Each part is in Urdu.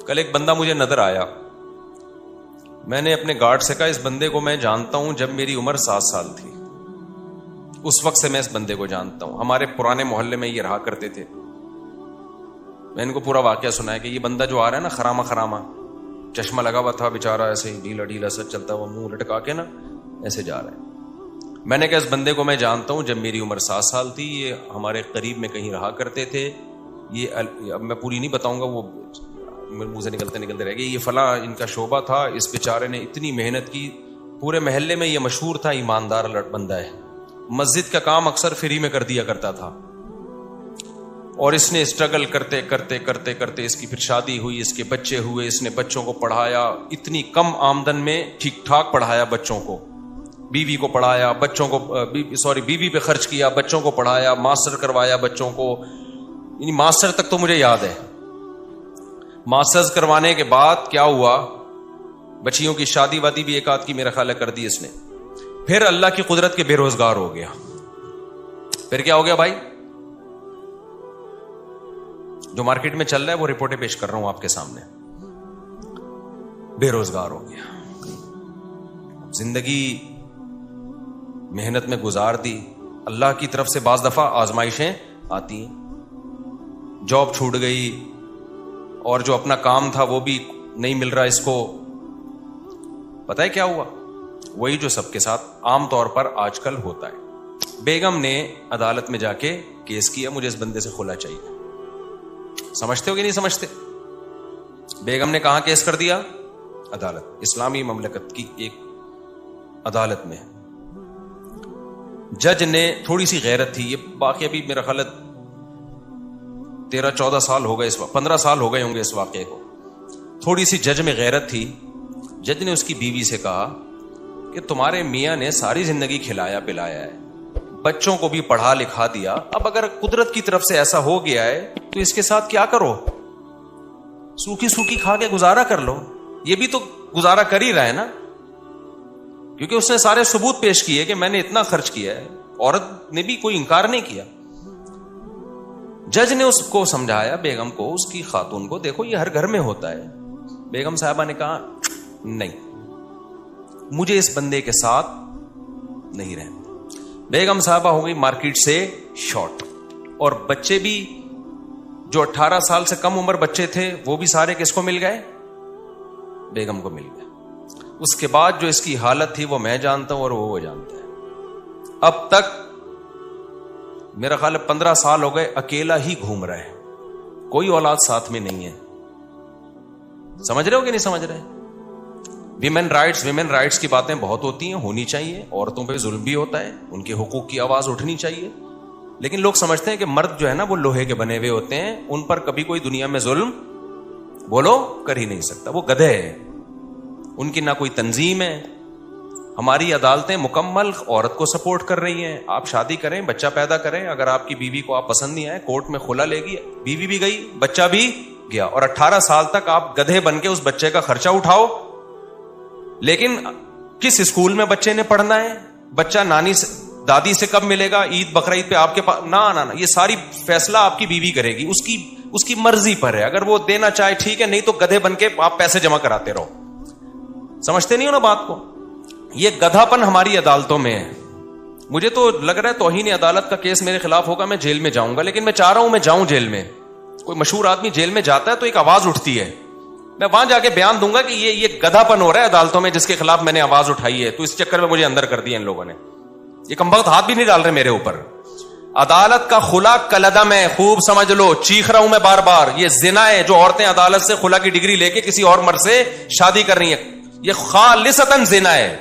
کل ایک بندہ مجھے نظر آیا, میں نے اپنے گارڈ سے کہا اس بندے کو میں جانتا ہوں جب میری عمر 7 سال تھی, اس وقت سے میں اس بندے کو جانتا ہوں. ہمارے پرانے محلے میں یہ رہا کرتے تھے. میں ان کو پورا واقعہ سنایا کہ یہ بندہ جو آ رہا ہے نا خراما خراما, چشمہ لگا ہوا تھا بیچارہ, ایسے ہی ڈھیلا ڈھیلا سا چلتا ہوا, منہ لٹکا کے نا ایسے جا رہا ہے. میں نے کہا اس بندے کو میں جانتا ہوں جب میری عمر 7 سال تھی, یہ ہمارے قریب میں کہیں رہا کرتے تھے. یہ اب میں پوری نہیں بتاؤں گا, وہ منہ سے نکلتے نکلتے رہ گئے. یہ فلاں ان کا شعبہ تھا, اس بیچارے نے اتنی محنت کی, پورے محلے میں یہ مشہور تھا ایماندار بندہ ہے. مسجد کا کام اکثر فری میں کر دیا کرتا تھا, اور اس نے اسٹرگل کرتے کرتے کرتے کرتے اس کی پھر شادی ہوئی, اس کے بچے ہوئے, اس نے بچوں کو پڑھایا, اتنی کم آمدن میں ٹھیک ٹھاک پڑھایا بچوں کو, بیوی کو پڑھایا, بچوں کو بیوی پہ خرچ کیا, بچوں کو پڑھایا, ماسٹر کروایا بچوں کو. یعنی ماسٹر تک تو مجھے یاد ہے. ماسٹرز کروانے کے بعد کیا ہوا, بچیوں کی شادی وادی بھی ایک آدھ کی میرا خیال ہے کر دی اس نے. پھر اللہ کی قدرت کے بے روزگار ہو گیا. پھر کیا ہو گیا بھائی, جو مارکیٹ میں چل رہا ہے وہ رپورٹیں پیش کر رہا ہوں آپ کے سامنے. بے روزگار ہو گیا. زندگی محنت میں گزار دی. اللہ کی طرف سے بعض دفعہ آزمائشیں آتی ہیں. جاب چھوٹ گئی, اور جو اپنا کام تھا وہ بھی نہیں مل رہا اس کو. پتہ ہے کیا ہوا, وہی جو سب کے ساتھ عام طور پر آج کل ہوتا ہے. بیگم نے عدالت میں جا کے کیس کیا, مجھے اس بندے سے خلا چاہیے. سمجھتے ہو کہ نہیں سمجھتے؟ بیگم نے کہاں کیس کر دیا؟ عدالت, اسلامی مملکت کی ایک عدالت میں. جج نے تھوڑی سی غیرت تھی, یہ واقعہ بھی میرا خیال 13-14 سال ہو گئے, اس وقت 15 سال ہو گئے ہوں گے اس واقعے کو. تھوڑی سی جج میں غیرت تھی. جج نے اس کی بیوی سے کہا کہ تمہارے میاں نے ساری زندگی کھلایا پلایا ہے, بچوں کو بھی پڑھا لکھا دیا, اب اگر قدرت کی طرف سے ایسا ہو گیا ہے تو اس کے ساتھ کیا کرو, سوکھی سوکھی کھا کے گزارا کر لو. یہ بھی تو گزارا کر ہی رہا ہے نا, کیونکہ اس نے سارے ثبوت پیش کیے کہ میں نے اتنا خرچ کیا ہے. عورت نے بھی کوئی انکار نہیں کیا. جج نے اس کو سمجھایا, بیگم کو, اس کی خاتون کو, دیکھو یہ ہر گھر میں ہوتا ہے. بیگم صاحبہ نے کہا نہیں, مجھے اس بندے کے ساتھ نہیں رہنا. بیگم صاحبہ ہو گئی مارکیٹ سے شارٹ, اور بچے بھی جو 18 سال سے کم عمر بچے تھے وہ بھی سارے کس کو مل گئے؟ بیگم کو مل گئے. اس کے بعد جو اس کی حالت تھی وہ میں جانتا ہوں اور وہ جانتا ہے. اب تک میرا خیال 15 سال ہو گئے اکیلا ہی گھوم رہا ہے, کوئی اولاد ساتھ میں نہیں ہے. سمجھ رہے ہو کہ نہیں سمجھ رہے؟ ویمن رائٹس کی باتیں بہت ہوتی ہیں, ہونی چاہیے. عورتوں پہ ظلم بھی ہوتا ہے, ان کے حقوق کی آواز اٹھنی چاہیے. لیکن لوگ سمجھتے ہیں کہ مرد جو ہے نا وہ لوہے کے بنے ہوئے ہوتے ہیں, ان پر کبھی کوئی دنیا میں ظلم بولو کر ہی نہیں سکتا. وہ گدھے ہیں, ان کی نہ کوئی تنظیم ہے. ہماری عدالتیں مکمل عورت کو سپورٹ کر رہی ہیں. آپ شادی کریں, بچہ پیدا کریں, اگر آپ کی بیوی کو آپ پسند نہیں آئے کورٹ میں خلا لے گی, بیوی بھی گئی, بچہ بھی گیا, اور 18 سال تک آپ گدھے بن کے اس بچے کا خرچہ اٹھاؤ. لیکن کس اسکول میں بچے نے پڑھنا ہے, بچہ نانی سے دادی سے کب ملے گا, عید بقرعید پہ آپ کے پاس, نہ یہ ساری فیصلہ آپ کی بیوی کرے گی. اس کی مرضی پر ہے, اگر وہ دینا چاہے ٹھیک ہے, نہیں تو گدھے بن کے آپ پیسے جمع کراتے رہو. سمجھتے نہیں ہو نا بات کو؟ یہ گدھا پن ہماری عدالتوں میں ہے. مجھے تو لگ رہا ہے توہین عدالت کا کیس میرے خلاف ہوگا, میں جیل میں جاؤں گا, لیکن میں چاہ رہا ہوں میں جاؤں جیل میں. کوئی مشہور آدمی جیل میں جاتا ہے تو ایک آواز اٹھتی ہے, میں وہاں جا کے بیان دوں گا کہ یہ گدھا پن ہو رہا ہے عدالتوں میں جس کے خلاف میں نے آواز اٹھائی ہے, تو اس چکر میں مجھے اندر کر دیا ان لوگوں نے. یہ کمبخت ہاتھ بھی نہیں ڈال رہے میرے اوپر. عدالت کا خلا کلعدم ہے, خوب سمجھ لو. چیخ رہا ہوں میں بار بار, یہ زنا ہے جو عورتیں عدالت سے خلا کی ڈگری لے کے کسی اور مرد سے شادی کر رہی ہیں. یہ خالصتاً زنا ہے,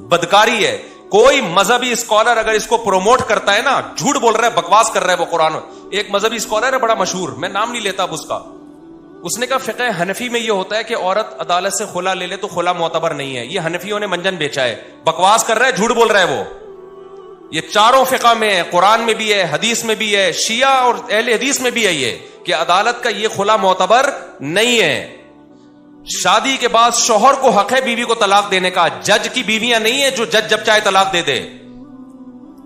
بدکاری ہے. کوئی مذہبی اسکالر اگر اس کو پروموٹ کرتا ہے نا, جھوٹ بول رہا ہے, بکواس کر رہا ہے وہ قرآن. ایک مذہبی اسکالر ہے بڑا مشہور, میں نام نہیں لیتا اب اس کا, اس نے کہا فقہ حنفی میں یہ ہوتا ہے کہ عورت عدالت سے خلا لے لے تو خلا معتبر نہیں ہے. یہ حنفیوں نے منجن بیچا ہے, بکواس کر رہا ہے, جھوٹ بول رہا ہے وہ. یہ چاروں فقہ میں ہے, قرآن میں بھی ہے, حدیث میں بھی ہے, شیعہ اور اہل حدیث میں بھی ہے یہ, کہ عدالت کا یہ خلا معتبر نہیں ہے. شادی کے بعد شوہر کو حق ہے بیوی کو طلاق دینے کا, جج کی بیویاں نہیں ہے جو جج جب چاہے طلاق دے دے.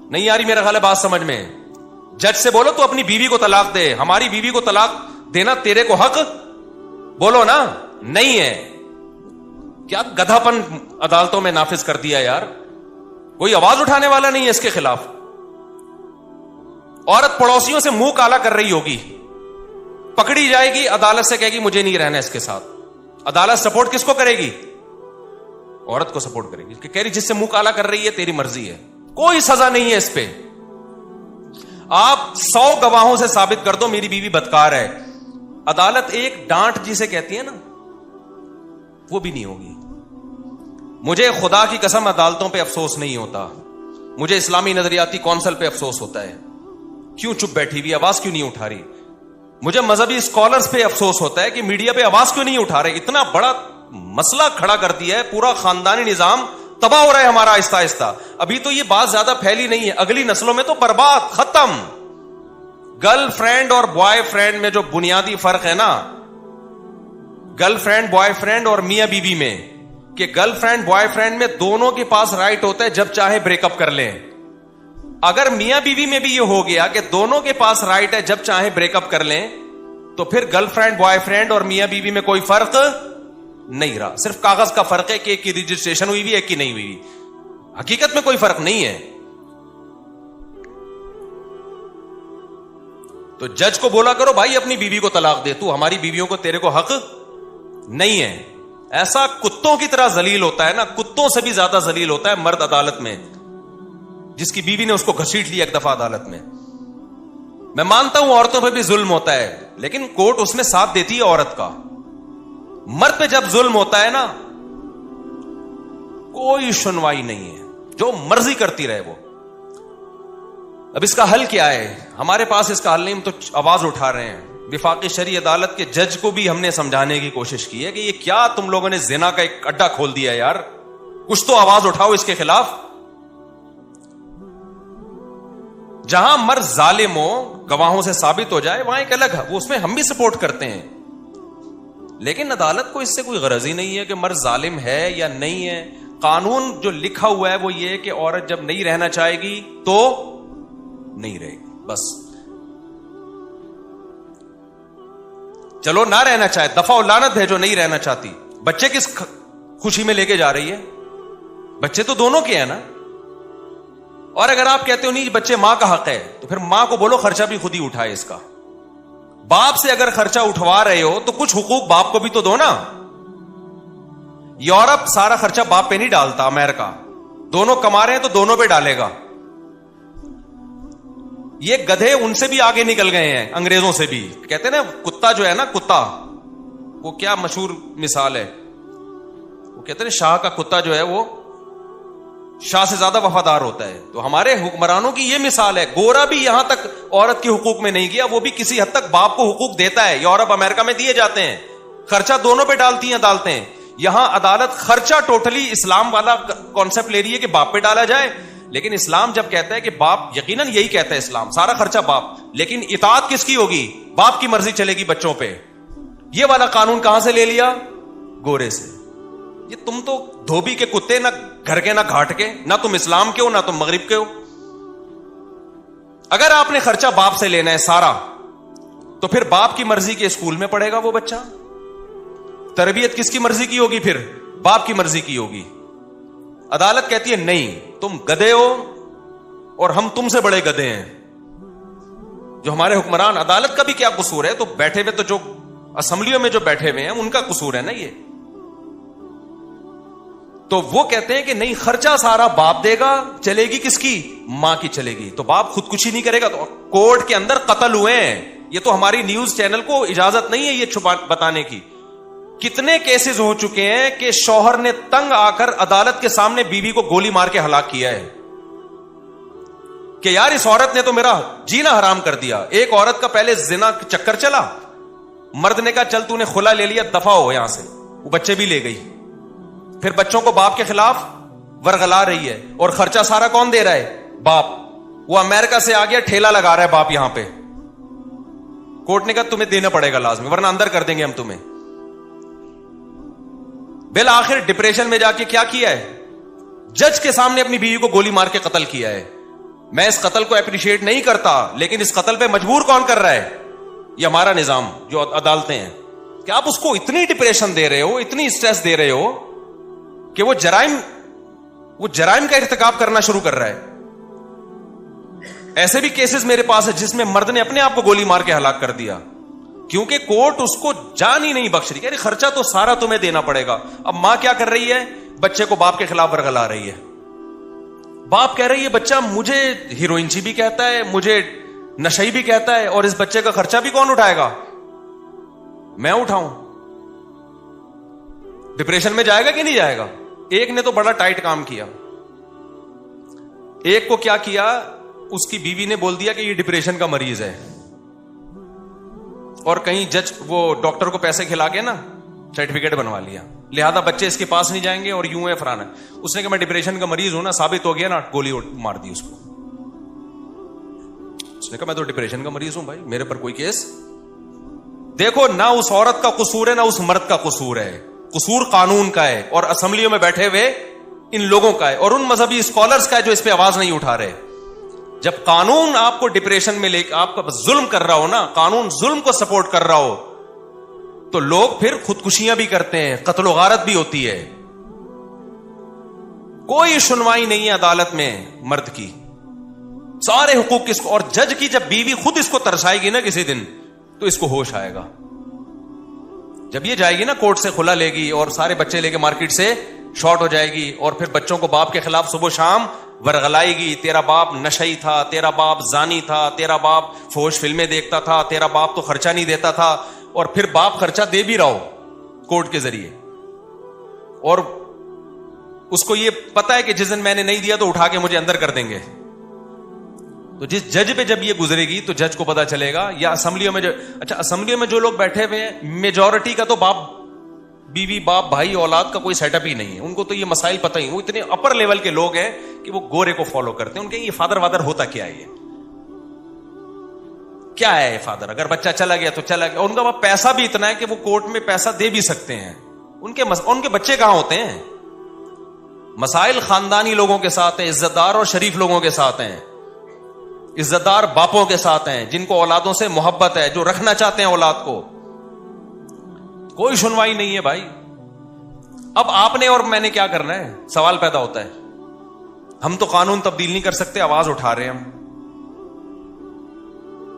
نہیں آ رہی میرا خیال ہے بات سمجھ میں؟ جج سے بولو تو اپنی بیوی کو طلاق دے, ہماری بیوی کو طلاق دینا تیرے کو حق بولو نا, نہیں ہے. کیا گدھاپن عدالتوں میں نافذ کر دیا یار, کوئی آواز اٹھانے والا نہیں ہے اس کے خلاف. عورت پڑوسیوں سے منہ کالا کر رہی ہوگی, پکڑی جائے گی, عدالت سے کہے گی مجھے نہیں رہنا اس کے ساتھ. عدالت سپورٹ کس کو کرے گی؟ عورت کو سپورٹ کرے گی, کہ کہہ رہی جس سے منہ کالا کر رہی ہے تیری مرضی ہے, کوئی سزا نہیں ہے اس پہ. آپ 100 گواہوں سے ثابت کر دو میری بیوی بدکار ہے, عدالت ایک ڈانٹ جسے کہتی ہے نا وہ بھی نہیں ہوگی. مجھے خدا کی قسم عدالتوں پہ افسوس نہیں ہوتا, مجھے اسلامی نظریاتی کونسل پہ افسوس ہوتا ہے, کیوں چپ بیٹھی ہوئی, آواز کیوں نہیں اٹھا رہی. مجھے مذہبی اسکالرز پہ افسوس ہوتا ہے کہ میڈیا پہ آواز کیوں نہیں اٹھا رہے. اتنا بڑا مسئلہ کھڑا کر دیا ہے, پورا خاندانی نظام تباہ ہو رہا ہے ہمارا آہستہ آہستہ. ابھی تو یہ بات زیادہ پھیلی نہیں ہے, اگلی نسلوں میں تو برباد, ختم. گرل فرینڈ اور بوائے فرینڈ میں جو بنیادی فرق ہے نا, گرل فرینڈ بوائے فرینڈ اور میاں بیوی میں, کہ گرل فرینڈ بوائے فرینڈ میں دونوں کے پاس رائٹ ہوتا ہے جب چاہے بریک اپ کر لیں. اگر میاں بیوی میں بھی یہ ہو گیا کہ دونوں کے پاس رائٹ ہے جب چاہے بریک اپ کر لیں, تو پھر گرل فرینڈ بوائے فرینڈ اور میاں بیوی میں کوئی فرق نہیں رہا. صرف کاغذ کا فرق ہے کہ ایک کی رجسٹریشن ہوئی ہوئی, ایک کی نہیں ہوئی. حقیقت میں کوئی فرق نہیں ہے. تو جج کو بولا کرو بھائی اپنی بیوی کو طلاق دے, تو ہماری بیویوں کو, تیرے کو حق نہیں ہے. ایسا کتوں کی طرح ذلیل ہوتا ہے نا, کتوں سے بھی زیادہ ذلیل ہوتا ہے مرد عدالت میں, جس کی بیوی نے اس کو گھسیٹ لیا ایک دفعہ عدالت میں. میں مانتا ہوں عورتوں پہ بھی ظلم ہوتا ہے, لیکن کورٹ اس میں ساتھ دیتی ہے عورت کا. مرد پہ جب ظلم ہوتا ہے نا, کوئی سنوائی نہیں ہے, جو مرضی کرتی رہے وہ. اب اس کا حل کیا ہے؟ ہمارے پاس اس کا حل نہیں, ہم تو آواز اٹھا رہے ہیں. وفاقی شرعی عدالت کے جج کو بھی ہم نے سمجھانے کی کوشش کی ہے کہ یہ کیا تم لوگوں نے زنا کا ایک اڈا کھول دیا یار, کچھ تو آواز اٹھاؤ اس کے خلاف. جہاں مرد ظالم ہو, گواہوں سے ثابت ہو جائے, وہاں ایک الگ ہے, وہ اس میں ہم بھی سپورٹ کرتے ہیں. لیکن عدالت کو اس سے کوئی غرض ہی نہیں ہے کہ مرد ظالم ہے یا نہیں ہے. قانون جو لکھا ہوا ہے وہ یہ کہ عورت جب نہیں رہنا چاہے گی تو نہیں رہے گی, بس. چلو نہ رہنا چاہے, دفعہ و لعنت ہے جو نہیں رہنا چاہتی. بچے کس خوشی میں لے کے جا رہی ہے؟ بچے تو دونوں کے ہیں نا. اور اگر آپ کہتے ہو نہیں بچے ماں کا حق ہے, تو پھر ماں کو بولو خرچہ بھی خود ہی اٹھائے اس کا. باپ سے اگر خرچہ اٹھوا رہے ہو تو کچھ حقوق باپ کو بھی تو دو نا. یورپ سارا خرچہ باپ پہ نہیں ڈالتا, امریکہ دونوں کما رہے ہیں تو دونوں پہ ڈالے گا. یہ گدھے ان سے بھی آگے نکل گئے ہیں, انگریزوں سے بھی. کہتے ہیں نا کتا جو ہے نا, کتا, وہ کیا مشہور مثال ہے, وہ کہتے ہیں شاہ کا کتا جو ہے وہ شاہ سے زیادہ وفادار ہوتا ہے. تو ہمارے حکمرانوں کی یہ مثال ہے. گورا بھی یہاں تک عورت کے حقوق میں نہیں گیا, وہ بھی کسی حد تک باپ کو حقوق دیتا ہے. یورپ امریکہ میں دیے جاتے ہیں, خرچہ دونوں پہ ڈالتی ہیں عدالتیں. یہاں عدالت خرچہ ٹوٹلی اسلام والا کانسیپٹ لے رہی ہے کہ باپ پہ ڈالا جائے. لیکن اسلام جب کہتا ہے کہ باپ, یقیناً یہی کہتا ہے اسلام, سارا خرچہ باپ, لیکن اطاعت کس کی ہوگی؟ باپ کی مرضی چلے گی بچوں پہ. یہ والا قانون کہاں سے لے لیا؟ گورے سے. یہ تم تو دھوبی کے کتے, نہ گھر کے نہ گھاٹ کے, نہ تم اسلام کے ہو نہ تم مغرب کے ہو. اگر آپ نے خرچہ باپ سے لینا ہے سارا, تو پھر باپ کی مرضی کے اسکول میں پڑھے گا وہ بچہ. تربیت کس کی مرضی کی ہوگی؟ پھر باپ کی مرضی کی ہوگی. عدالت کہتی ہے نہیں, تم گدھے ہو اور ہم تم سے بڑے گدھے ہیں. جو ہمارے حکمران, عدالت کا بھی کیا قصور ہے؟ تو بیٹھے ہوئے, تو جو اسمبلیوں میں جو بیٹھے ہوئے ہیں ان کا قصور ہے نا یہ. تو وہ کہتے ہیں کہ نہیں, خرچہ سارا باپ دے گا, چلے گی کس کی؟ ماں کی چلے گی. تو باپ خودکشی نہیں کرے گا. تو کورٹ کے اندر قتل ہوئے ہیں. یہ تو ہماری نیوز چینل کو اجازت نہیں ہے یہ چھپا بتانے کی. کتنے کیسز ہو چکے ہیں کہ شوہر نے تنگ آ کر عدالت کے سامنے بیوی کو گولی مار کے ہلاک کیا ہے کہ یار اس عورت نے تو میرا جینا حرام کر دیا. ایک عورت کا پہلے زنا چکر چلا, مرد نے کہا چل تو نے خلا لے لیا, دفع ہو یہاں سے. وہ بچے بھی لے گئی. پھر بچوں کو باپ کے خلاف ورغلا رہی ہے, اور خرچہ سارا کون دے رہا ہے؟ باپ. وہ امریکہ سے آ گیا, ٹھیلا لگا رہا ہے باپ یہاں پہ. کورٹ نے کہا تمہیں دینا پڑے گا لازمی, ورنہ اندر کر دیں گے ہم تمہیں. بالآخر ڈپریشن میں جا کے کیا کیا ہے؟ جج کے سامنے اپنی بیوی کو گولی مار کے قتل کیا ہے. میں اس قتل کو اپریشیٹ نہیں کرتا, لیکن اس قتل پہ مجبور کون کر رہا ہے؟ یہ ہمارا نظام, جو عدالتیں ہیں. کہ آپ اس کو اتنی ڈپریشن دے رہے ہو, اتنی اسٹریس دے رہے ہو کہ وہ جرائم کا ارتکاب کرنا شروع کر رہا ہے. ایسے بھی کیسز میرے پاس ہے جس میں مرد نے اپنے آپ کو گولی مار کے ہلاک کر دیا کیونکہ کورٹ اس کو جان ہی نہیں بخش رہی. ارے خرچہ تو سارا تمہیں دینا پڑے گا. اب ماں کیا کر رہی ہے, بچے کو باپ کے خلاف ورگلا رہی ہے. باپ کہہ رہی ہے بچہ مجھے ہیروئنچی بھی کہتا ہے, مجھے نشئی بھی کہتا ہے, اور اس بچے کا خرچہ بھی کون اٹھائے گا؟ میں اٹھاؤں. ڈپریشن میں جائے گا کہ نہیں جائے گا؟ ایک نے تو بڑا ٹائٹ کام کیا. ایک کو کیا کیا, اس کی بیوی نے بول دیا کہ یہ ڈپریشن کا مریض ہے, اور کہیں جج وہ ڈاکٹر کو پیسے کھلا کے نا سرٹیفکیٹ بنوا لیا, لہذا بچے اس کے پاس نہیں جائیں گے اور یوں ہے فرانا. اس نے کہا میں ڈپریشن کا مریض ہوں نا, ثابت ہو گیا نا, گولی مار دی اس کو. اس نے کہا میں تو ڈپریشن کا مریض ہوں بھائی, میرے پر کوئی کیس. دیکھو نہ اس عورت کا قصور ہے نہ اس مرد کا قصور ہے, قصور قانون کا ہے اور اسمبلیوں میں بیٹھے ہوئے ان لوگوں کا ہے اور ان مذہبی اسکالرز کا ہے جو اس پہ آواز نہیں اٹھا رہے. جب قانون آپ کو ڈپریشن میں لے کے آپ کا ظلم کر رہا ہو نا, قانون ظلم کو سپورٹ کر رہا ہو, تو لوگ پھر خودکشیاں بھی کرتے ہیں, قتل و غارت بھی ہوتی ہے. کوئی سنوائی نہیں ہے عدالت میں مرد کی, سارے حقوق کس کو. اور جج کی جب بیوی خود اس کو ترسائے گی نا کسی دن, تو اس کو ہوش آئے گا. جب یہ جائے گی نا کورٹ سے کھلا لے گی اور سارے بچے لے کے مارکیٹ سے شارٹ ہو جائے گی, اور پھر بچوں کو باپ کے خلاف صبح شام ورغلائے گی, تیرا باپ نشئی تھا, تیرا باپ زانی تھا, تیرا باپ فحش فلمیں دیکھتا تھا, تیرا باپ تو خرچہ نہیں دیتا تھا, اور پھر باپ خرچہ دے بھی رہا ہو کورٹ کے ذریعے, اور اس کو یہ پتا ہے کہ جس دن میں نے نہیں دیا تو اٹھا کے مجھے اندر کر دیں گے. تو جس جج پہ جب یہ گزرے گی تو جج کو پتا چلے گا. یا اسمبلیوں میں اچھا اسمبلیوں میں جو لوگ بیٹھے ہوئے ہیں, میجورٹی کا تو باپ بیوی باپ بھائی اولاد کا کوئی سیٹ اپ ہی نہیں ہے, ان کو تو یہ مسائل پتہ ہی. وہ اتنے اپر لیول کے لوگ ہیں کہ وہ گورے کو فالو کرتے ہیں. ان کے یہ فادر وادر ہوتا کیا ہے, یہ کیا ہے فادر؟ اگر بچہ چلا گیا تو چلا گیا. ان کا پیسہ بھی اتنا ہے کہ وہ کورٹ میں پیسہ دے بھی سکتے ہیں. ان کے بچے کہاں ہوتے ہیں؟ مسائل خاندانی لوگوں کے ساتھ ہیں, عزت دار اور شریف لوگوں کے ساتھ ہیں, عزت دار باپوں کے ساتھ ہیں جن کو اولادوں سے محبت ہے, جو رکھنا چاہتے ہیں اولاد کو. کوئی سنوائی نہیں ہے بھائی. اب آپ نے اور میں نے کیا کرنا ہے؟ سوال پیدا ہوتا ہے. ہم تو قانون تبدیل نہیں کر سکتے, آواز اٹھا رہے ہیں ہم,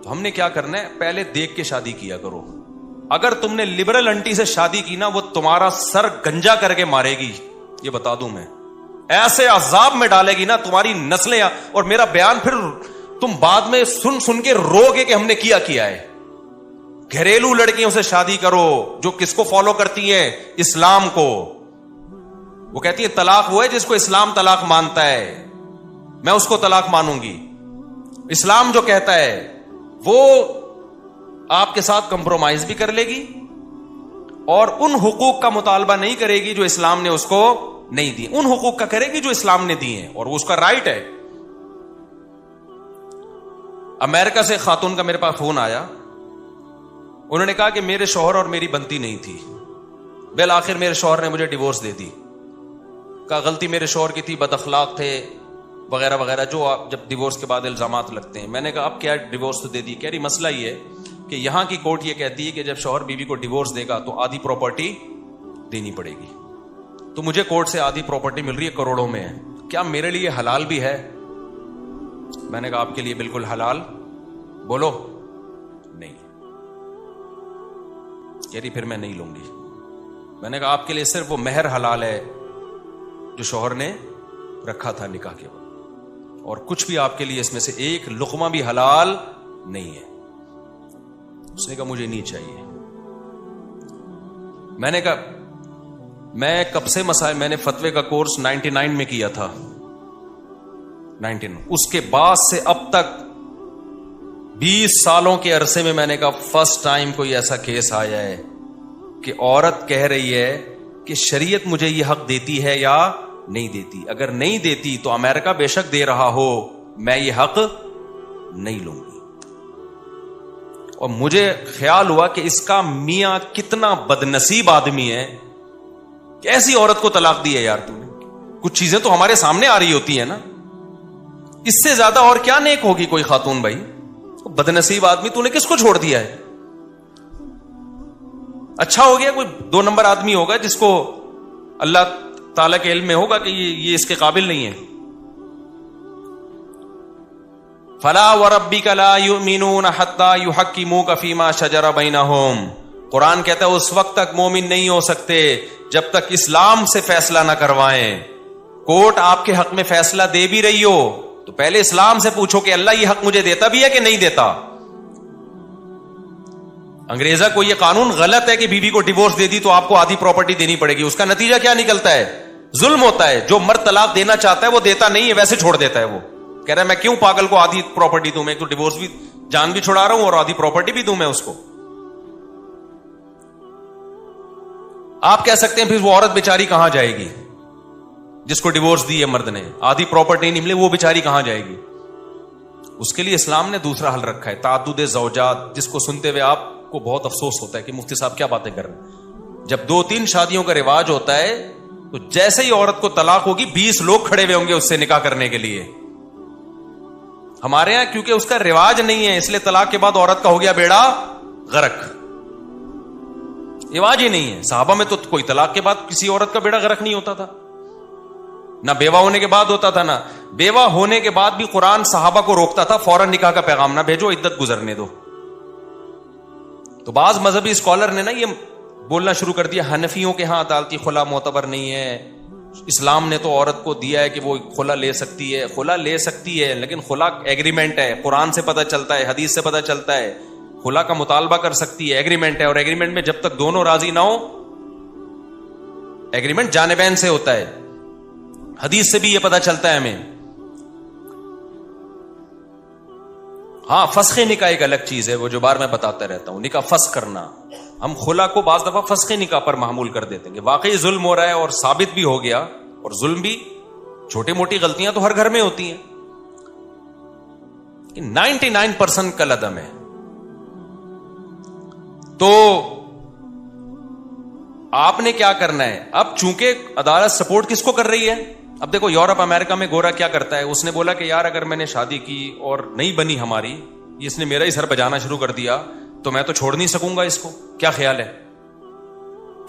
تو ہم نے کیا کرنا ہے؟ پہلے دیکھ کے شادی کیا کرو. اگر تم نے لبرل انٹی سے شادی کی نا, وہ تمہارا سر گنجا کر کے مارے گی, یہ بتا دوں میں. ایسے عذاب میں ڈالے گی نا تمہاری نسلیں, اور میرا بیان پھر تم بعد میں سن کے رو گے کہ ہم نے کیا ہے. گھریلو لڑکیوں سے شادی کرو جو کس کو فالو کرتی ہیں؟ اسلام کو. وہ کہتی ہے طلاق وہ ہے جس کو اسلام طلاق مانتا ہے, میں اس کو طلاق مانوں گی. اسلام جو کہتا ہے وہ آپ کے ساتھ کمپرومائز بھی کر لے گی اور ان حقوق کا مطالبہ نہیں کرے گی جو اسلام نے اس کو نہیں دی, ان حقوق کا کرے گی جو اسلام نے دی ہیں, اور وہ اس کا رائٹ ہے. امریکہ سے خاتون کا میرے پاس فون آیا, انہوں نے کہا کہ میرے شوہر اور میری بنتی نہیں تھی, بالآخر میرے شوہر نے مجھے ڈیورس دے دی. کہا غلطی میرے شوہر کی تھی, بد اخلاق تھے وغیرہ وغیرہ, جو آپ جب ڈیورس کے بعد الزامات لگتے ہیں. میں نے کہا اب کیا ڈیورس تو دے دی. کہہ رہی مسئلہ یہ ہے کہ یہاں کی کورٹ یہ کہتی ہے کہ جب شوہر بیوی کو ڈیورس دے گا تو آدھی پراپرٹی دینی پڑے گی. تو مجھے کورٹ سے آدھی پراپرٹی مل رہی ہے, کروڑوں میں ہے. کیا میرے لیے حلال بھی ہے؟ میں نے کہا آپ کے لیے بالکل حلال. بولو نہیں. کہہ رہی پھر میں نہیں لوں گی. میں نے کہا آپ کے لیے صرف وہ مہر حلال ہے جو شوہر نے رکھا تھا نکاح کے وقت, اور کچھ بھی آپ کے لیے اس میں سے ایک لقمہ بھی حلال نہیں ہے. اس نے کہا مجھے نہیں چاہیے. میں نے کہا میں کب سے مسائل, میں نے فتوے کا کورس 99 میں کیا تھا, 19, اس کے بعد سے اب تک 20 سالوں کے عرصے میں میں نے کہا فرسٹ ٹائم کوئی ایسا کیس آیا ہے کہ عورت کہہ رہی ہے کہ شریعت مجھے یہ حق دیتی ہے یا نہیں دیتی. اگر نہیں دیتی تو امریکہ بے شک دے رہا ہو, میں یہ حق نہیں لوں گی. اور مجھے خیال ہوا کہ اس کا میاں کتنا بدنصیب آدمی ہے کہ ایسی عورت کو طلاق دی ہے. یار تم نے, کچھ چیزیں تو ہمارے سامنے آ رہی ہوتی ہیں نا, اس سے زیادہ اور کیا نیک ہوگی کوئی خاتون بھائی؟ بدنصیب آدمی, تو نے کس کو چھوڑ دیا ہے؟ اچھا ہو گیا کوئی 2 نمبر آدمی ہوگا جس کو اللہ تعالیٰ کے علم میں ہوگا کہ یہ اس کے قابل نہیں ہے. فلا وربک لا یؤمنون حتی یحکموک فیما شجر بینہم. قرآن کہتا ہے اس وقت تک مومن نہیں ہو سکتے جب تک اسلام سے فیصلہ نہ کروائیں. کورٹ آپ کے حق میں فیصلہ دے بھی رہی ہو تو پہلے اسلام سے پوچھو کہ اللہ یہ حق مجھے دیتا بھی ہے کہ نہیں دیتا. انگریزا کو یہ قانون غلط ہے کہ بیوی کو ڈیورس دے دی تو آپ کو آدھی پراپرٹی دینی پڑے گی. اس کا نتیجہ کیا نکلتا ہے؟ ظلم ہوتا ہے. جو مرد طلاق دینا چاہتا ہے وہ دیتا نہیں ہے, ویسے چھوڑ دیتا ہے. وہ کہہ رہا ہے میں کیوں پاگل کو آدھی پراپرٹی دوں, میں تو ڈیورس بھی جان بھی چھڑا رہا ہوں اور آدھی پراپرٹی بھی دوں میں اس کو. آپ کہہ سکتے ہیں پھر وہ عورت بیچاری کہاں جائے گی جس کو ڈیورس دی ہے مرد نے, آدھی پراپرٹی نہیں ملے, وہ بیچاری کہاں جائے گی؟ اس کے لیے اسلام نے دوسرا حل رکھا ہے, تعدد زوجات, جس کو سنتے ہوئے آپ کو بہت افسوس ہوتا ہے کہ مفتی صاحب کیا باتیں کر رہے ہیں. جب 2-3 شادیوں کا رواج ہوتا ہے تو جیسے ہی عورت کو طلاق ہوگی 20 لوگ کھڑے ہوئے ہوں گے اس سے نکاح کرنے کے لیے. ہمارے یہاں کیونکہ اس کا رواج نہیں ہے اس لیے طلاق کے بعد عورت کا ہو گیا بیڑا غرق. رواج ہی نہیں ہے. صحابہ میں تو کوئی طلاق کے بعد کسی عورت کا بیڑا غرق نہیں ہوتا تھا, نہ بیوہ ہونے کے بعد ہوتا تھا, نہ بیوہ ہونے کے بعد بھی قرآن صحابہ کو روکتا تھا فوراً نکاح کا پیغام نہ بھیجو, عدت گزرنے دو. تو بعض مذہبی اسکالر نے نا یہ بولنا شروع کر دیا حنفیوں کے ہاں عدالتی خلا معتبر نہیں ہے, اسلام نے تو عورت کو دیا ہے کہ وہ خلا لے سکتی ہے. خلا لے سکتی ہے لیکن خلا ایگریمنٹ ہے, قرآن سے پتہ چلتا ہے, حدیث سے پتہ چلتا ہے. خلا کا مطالبہ کر سکتی ہے, ایگریمنٹ ہے, اور ایگریمنٹ میں جب تک دونوں راضی نہ ہو, ایگریمنٹ جانبین سے ہوتا ہے. حدیث سے بھی یہ پتہ چلتا ہے ہمیں. ہاں فسخ نکاح ایک الگ چیز ہے, وہ جو بار میں بتاتا رہتا ہوں, نکاح فسخ کرنا. ہم خلا کو بعض دفعہ فسخ نکاح پر معمول کر دیتے ہیں کہ واقعی ظلم ہو رہا ہے اور ثابت بھی ہو گیا, اور ظلم بھی, چھوٹی موٹی غلطیاں تو ہر گھر میں ہوتی ہیں, 99% کل عدم ہے. تو آپ نے کیا کرنا ہے اب, چونکہ عدالت سپورٹ کس کو کر رہی ہے. اب دیکھو یورپ امریکہ میں گورا کیا کرتا ہے, اس نے بولا کہ یار اگر میں نے شادی کی اور نہیں بنی ہماری, اس نے میرا ہی سر بجانا شروع کر دیا تو میں تو چھوڑ نہیں سکوں گا اس کو, کیا خیال ہے؟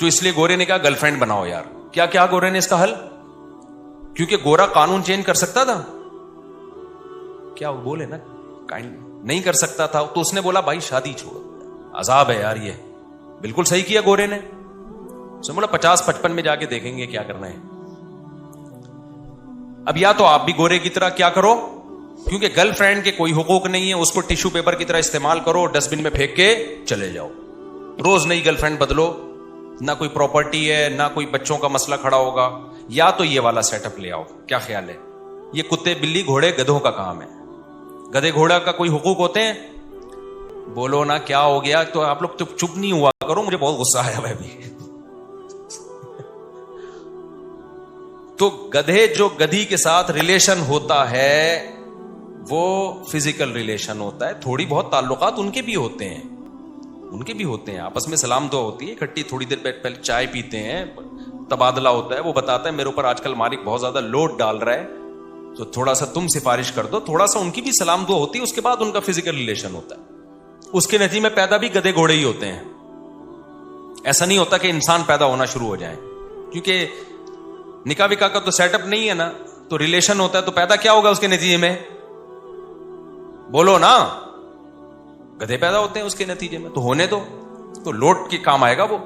تو اس لیے گورے نے کہا گرل فرینڈ بناؤ یار. کیا گورے نے اس کا حل, کیونکہ گورا قانون چینج کر سکتا تھا, کیا وہ بولے نا نہیں کر سکتا تھا, تو اس نے بولا بھائی شادی چھوڑ, عذاب ہے یار. یہ بالکل صحیح کیا گورے نے. اس نے بولا 50-55 میں جا کے دیکھیں گے کیا کرنا ہے. اب یا تو آپ بھی گورے کی طرح کیا کرو, کیونکہ گرل فرینڈ کے کوئی حقوق نہیں ہے, اس کو ٹیشو پیپر کی طرح استعمال کرو, ڈسٹ بن میں پھینک کے چلے جاؤ. روز نئی گرل فرینڈ بدلو, نہ کوئی پراپرٹی ہے نہ کوئی بچوں کا مسئلہ کھڑا ہوگا. یا تو یہ والا سیٹ اپ لے آؤ. کیا خیال ہے؟ یہ کتے بلی گھوڑے گدھوں کا کام ہے. گدھے گھوڑا کا کوئی حقوق ہوتے ہیں؟ بولو نا کیا ہو گیا, تو آپ لوگ چپ نہیں ہوا کرو, مجھے بہت غصہ آیا ہے ابھی. تو گدھے جو گدھی کے ساتھ ریلیشن ہوتا ہے وہ فزیکل ریلیشن ہوتا ہے, تھوڑی بہت تعلقات ان کے بھی ہوتے ہیں, آپس میں سلام دعا ہوتی ہے, اکٹھی تھوڑی دیر پہلے چائے پیتے ہیں, تبادلہ ہوتا ہے. وہ بتاتا ہے میرے اوپر آج کل مالک بہت زیادہ لوڈ ڈال رہا ہے تو تھوڑا سا تم سفارش کر دو, تھوڑا سا ان کی بھی سلام دعا ہوتی ہے, اس کے بعد ان کا فزیکل ریلیشن ہوتا ہے. اس کے نتیجے میں پیدا بھی گدھے گھوڑے ہی ہوتے ہیں. ایسا نہیں ہوتا کہ انسان پیدا ہونا شروع ہو جائیں, کیونکہ نکاح وکاح کا تو سیٹ اپ نہیں ہے نا, تو ریلیشن ہوتا ہے, تو پیدا کیا ہوگا اس کے نتیجے میں؟ بولو نا, گدھے پیدا ہوتے ہیں اس کے نتیجے میں. تو ہونے دو, تو لوٹ کے کام آئے گا وہ.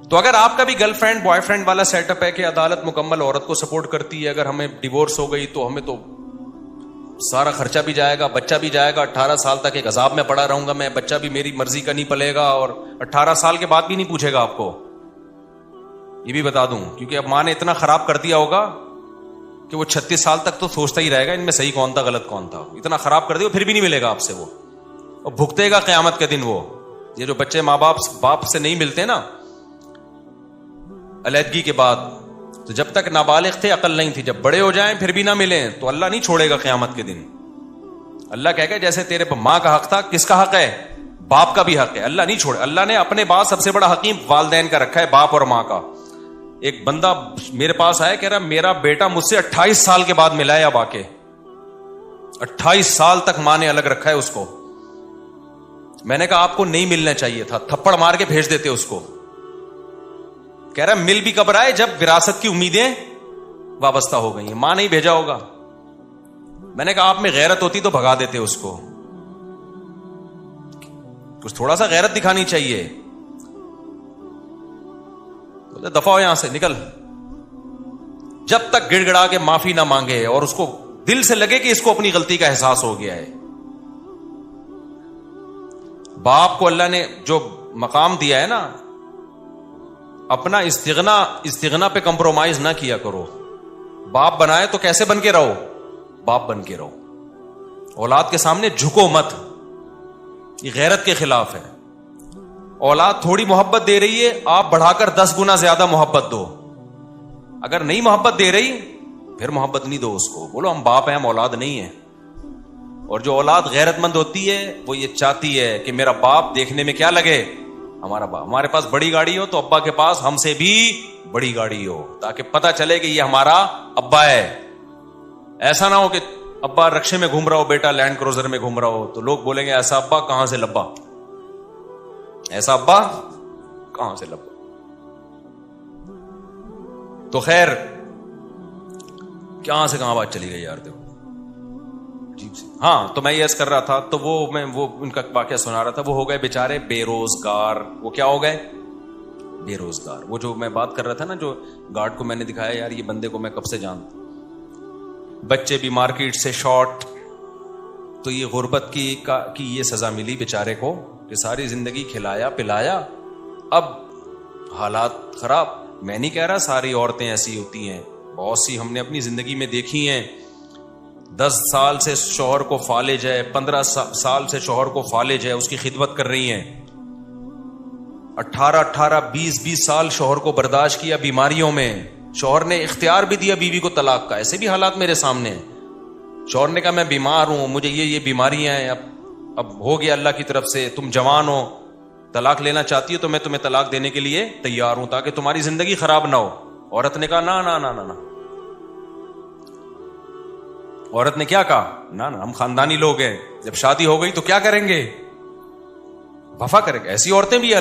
تو اگر آپ کا بھی گرل فرینڈ بوائے فرینڈ والا سیٹ اپ ہے کہ عدالت مکمل عورت کو سپورٹ کرتی ہے, اگر ہمیں ڈیورس ہو گئی تو ہمیں تو سارا خرچہ بھی جائے گا, بچہ بھی جائے گا, 18 سال تک ایک عذاب میں پڑا رہوں گا میں, بچہ بھی میری مرضی کا نہیں پلے گا, اور 18 سال کے بعد بھی نہیں پوچھے گا آپ کو. یہ بھی بتا دوں, کیونکہ اب ماں نے اتنا خراب کر دیا ہوگا کہ وہ 36 سال تک تو سوچتا ہی رہے گا ان میں صحیح کون تھا غلط کون تھا. اتنا خراب کر دیا پھر بھی نہیں ملے گا آپ سے وہ, اور بھگتے گا قیامت کے دن وہ. یہ جو بچے ماں باپ سے نہیں ملتے نا علیحدگی کے بعد, تو جب تک نابالغ تھے عقل نہیں تھی, جب بڑے ہو جائیں پھر بھی نہ ملیں تو اللہ نہیں چھوڑے گا قیامت کے دن. اللہ کہے گا جیسے تیرے ماں کا حق تھا, کس کا حق ہے؟ باپ کا بھی حق ہے. اللہ نہیں چھوڑے. اللہ نے اپنے بعد سب سے بڑا حکیم والدین کا رکھا ہے, باپ اور ماں کا. ایک بندہ میرے پاس آیا, کہہ رہا میرا بیٹا مجھ سے 28 سال کے بعد ملا ہے, اب آ کے 28 سال تک ماں نے الگ رکھا ہے اس کو. میں نے کہا آپ کو نہیں ملنا چاہیے تھا, تھپڑ مار کے بھیج دیتے اس کو. کہہ رہا مل بھی کب رہا ہے جب وراثت کی امیدیں وابستہ ہو گئی ہیں, ماں نہیں بھیجا ہوگا. میں نے کہا آپ میں غیرت ہوتی تو بھگا دیتے اس کو, کچھ تھوڑا سا غیرت دکھانی چاہیے. دفعہ ہو یہاں سے, نکل. جب تک گڑ گڑا کے معافی نہ مانگے اور اس کو دل سے لگے کہ اس کو اپنی غلطی کا احساس ہو گیا ہے. باپ کو اللہ نے جو مقام دیا ہے نا, اپنا استغنا پہ کمپرومائز نہ کیا کرو. باپ بنائے تو کیسے بن کے رہو؟ باپ بن کے رہو. اولاد کے سامنے جھکو مت, یہ غیرت کے خلاف ہے. اولاد تھوڑی محبت دے رہی ہے, آپ بڑھا کر 10 گنا زیادہ محبت دو. اگر نہیں محبت دے رہی پھر محبت نہیں دو اس کو, بولو ہم باپ ہیں, ہم اولاد نہیں ہیں. اور جو اولاد غیرت مند ہوتی ہے وہ یہ چاہتی ہے کہ میرا باپ دیکھنے میں کیا لگے, ہمارا باپ. ہمارے پاس بڑی گاڑی ہو تو ابا کے پاس ہم سے بھی بڑی گاڑی ہو, تاکہ پتہ چلے کہ یہ ہمارا ابا ہے. ایسا نہ ہو کہ ابا رکشے میں گھوم رہا ہو, بیٹا لینڈ کروزر میں گھوم رہا ہو, تو لوگ بولیں گے ایسا ابا کہاں سے لبا, ایسا ابا کہاں سے لبا. تو خیر کہاں سے کہاں بات چلی گئی یار, دیکھو. ہاں تو میں یہ عرض کر رہا تھا, تو وہ ان کا واقعہ سنا رہا تھا. وہ ہو گئے بیچارے بے روزگار. وہ کیا ہو گئے؟ بے روزگار. وہ جو میں بات کر رہا تھا نا, جو گارڈ کو میں نے دکھایا, یار یہ بندے کو میں کب سے جانتا. بچے بھی مارکیٹ سے شارٹ. تو یہ غربت کی یہ سزا ملی بیچارے کو کہ ساری زندگی کھلایا پلایا, اب حالات خراب. میں نہیں کہہ رہا ساری عورتیں ایسی ہوتی ہیں, بہت سی ہم نے اپنی زندگی میں دیکھی ہیں. 10 سال سے شوہر کو فالج ہے, 15 سال سے شوہر کو فالج ہے, اس کی خدمت کر رہی ہیں. 18 20 سال شوہر کو برداشت کیا بیماریوں میں. شوہر نے اختیار بھی دیا بیوی کو طلاق کا. ایسے بھی حالات میرے سامنے ہیں. شوہر نے کہا میں بیمار ہوں, مجھے یہ بیماریاں ہیں, اب ہو گیا اللہ کی طرف سے, تم جوان ہو, طلاق لینا چاہتی ہو تو میں تمہیں طلاق دینے کے لیے تیار ہوں, تاکہ تمہاری زندگی خراب نہ ہو. عورت نے کہا نا نا نا نا نا. عورت نے کیا کہا؟ نا نا, ہم خاندانی لوگ ہیں, جب شادی ہو گئی تو کیا کریں گے؟ وفا کریں گے. ایسی عورتیں بھی